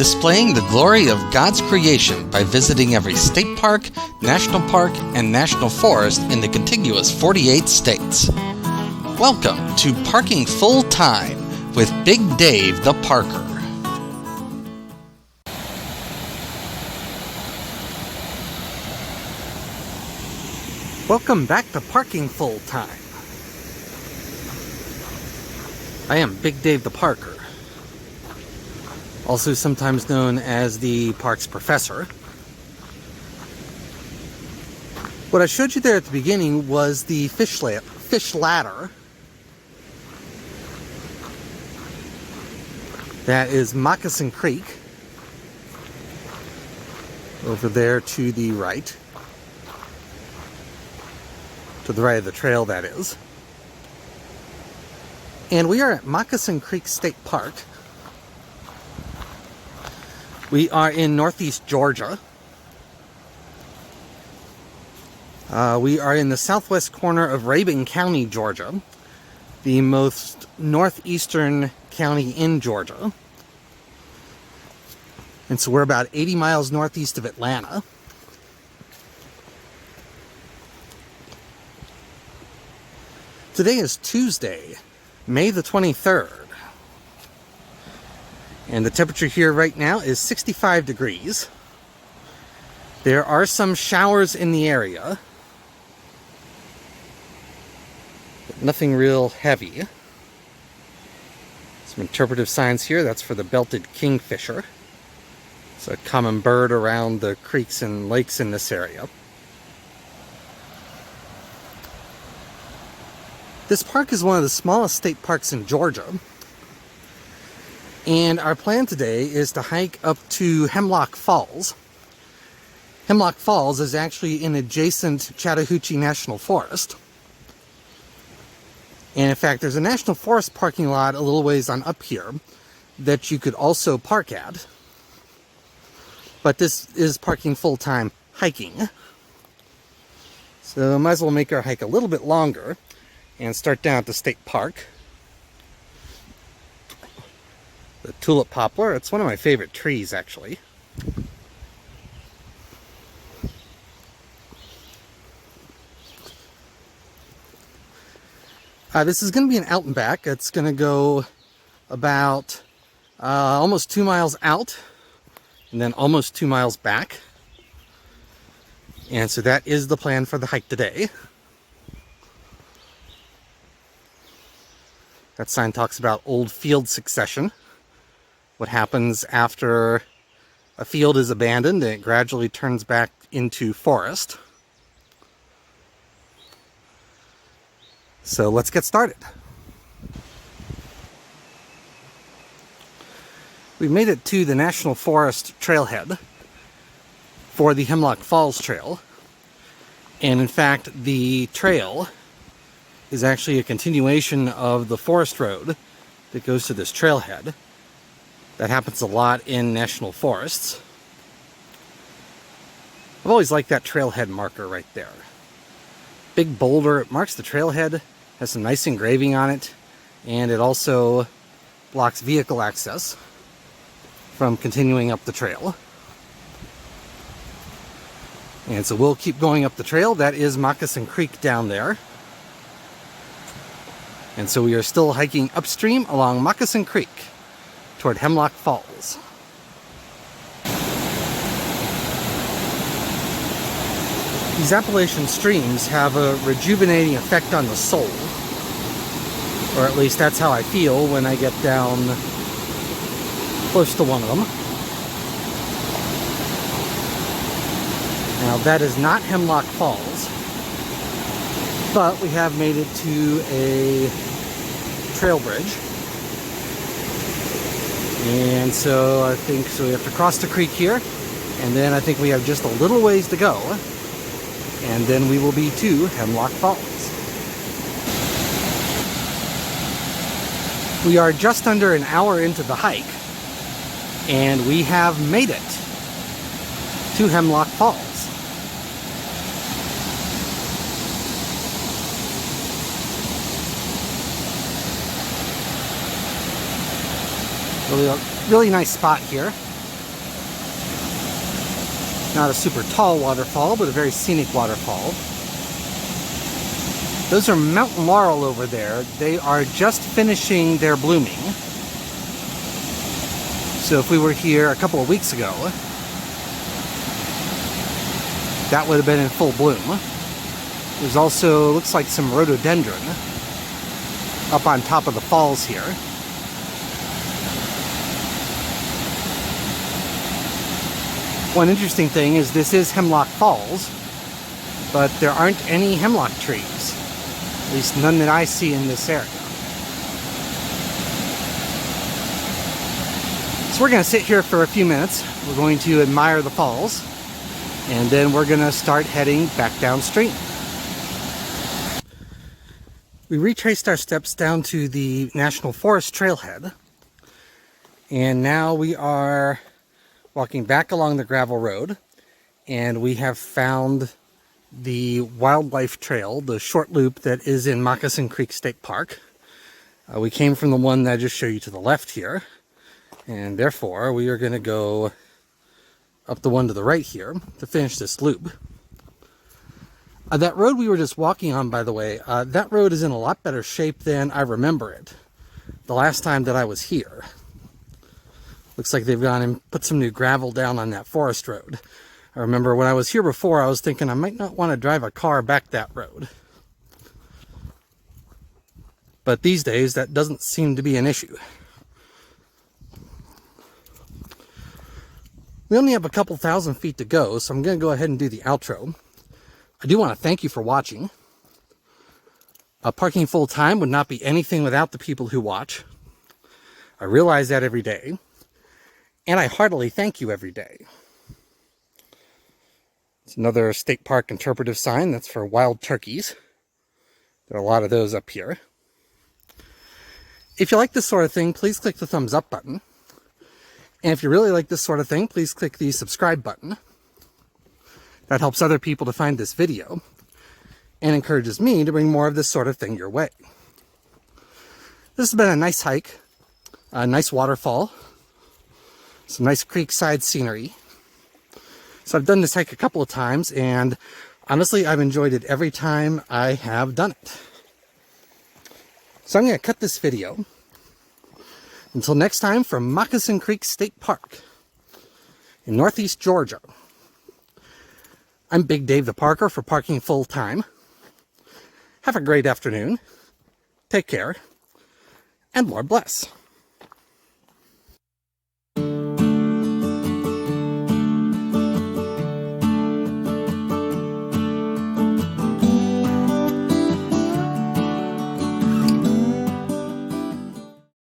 displaying the glory of God's creation by visiting every state park, national park, and national forest in the contiguous 48 states. Welcome to Parking Full Time with Big Dave the Parker. Welcome back to Parking Full Time. I am Big Dave the Parker, also sometimes known as the Parks Professor. What I showed you there at the beginning was the fish ladder. That is Moccasin Creek, over there to the right. To the right of the trail, that is. And we are at Moccasin Creek State Park. We are in northeast Georgia. We are in the southwest corner of Rabun County, Georgia, the most northeastern county in Georgia. And so we're about 80 miles northeast of Atlanta. Today is Tuesday, May the 23rd. And the temperature here right now is 65 degrees. There are some showers in the area, but nothing real heavy. Some interpretive signs here. That's for the belted kingfisher. It's a common bird around the creeks and lakes in this area. This park is one of the smallest state parks in Georgia. And our plan today is to hike up to Hemlock Falls. Hemlock Falls is actually in adjacent Chattahoochee National Forest. And in fact, there's a National Forest parking lot a little ways on up here that you could also park at. But this is parking full-time hiking. So might as well make our hike a little bit longer and start down at the state park. The tulip poplar, it's one of my favorite trees, actually. This is going to be an out and back. It's going to go about almost 2 miles out and then almost 2 miles back. And so that is the plan for the hike today. That sign talks about old field succession. What happens after a field is abandoned and it gradually turns back into forest. So let's get started. We've made it to the National Forest Trailhead for the Hemlock Falls Trail. And in fact, the trail is actually a continuation of the forest road that goes to this trailhead. That happens a lot in national forests. I've always liked that trailhead marker right there. Big boulder, it marks the trailhead, has some nice engraving on it, and it also blocks vehicle access from continuing up the trail. And so we'll keep going up the trail. That is Moccasin Creek down there. And so we are still hiking upstream along Moccasin Creek toward Hemlock Falls. These Appalachian streams have a rejuvenating effect on the soul. Or at least that's how I feel when I get down close to one of them. Now that is not Hemlock Falls, but we have made it to a trail bridge. And so I think we have to cross the creek here, and then I think we have just a little ways to go, and then we will be to Hemlock Falls. We are just under an hour into the hike, and we have made it to Hemlock Falls. Really nice spot here. Not a super tall waterfall, but a very scenic waterfall. Those are mountain laurel over there. They are just finishing their blooming. So if we were here a couple of weeks ago, that would have been in full bloom. There's also, looks like some rhododendron up on top of the falls here. One interesting thing is this is Hemlock Falls, but there aren't any hemlock trees. At least none that I see in this area. So we're going to sit here for a few minutes. We're going to admire the falls, and then we're going to start heading back downstream. We retraced our steps down to the National Forest Trailhead, and now we are walking back along the gravel road, and we have found the wildlife trail, the short loop that is in Moccasin Creek State Park. We came from the one that I just showed you to the left here, and therefore we are going to go up the one to the right here to finish this loop. That road we were just walking on, by the way, that road is in a lot better shape than I remember it the last time that I was here. Looks like they've gone and put some new gravel down on that forest road. I remember when I was here before, I was thinking I might not want to drive a car back that road. But these days, that doesn't seem to be an issue. We only have a couple thousand feet to go, so I'm going to go ahead and do the outro. I do want to thank you for watching. Parking full time would not be anything without the people who watch. I realize that every day. And I heartily thank you every day. It's another state park interpretive sign. That's for wild turkeys. There are a lot of those up here. If you like this sort of thing, please click the thumbs up button. And if you really like this sort of thing, please click the subscribe button. That helps other people to find this video and encourages me to bring more of this sort of thing your way. This has been a nice hike, a nice waterfall, some nice creekside scenery. So I've done this hike a couple of times, and honestly, I've enjoyed it every time I have done it. So I'm going to cut this video. Until next time, from Moccasin Creek State Park in Northeast Georgia. I'm Big Dave the Parker for Parking Full Time. Have a great afternoon. Take care, and Lord bless.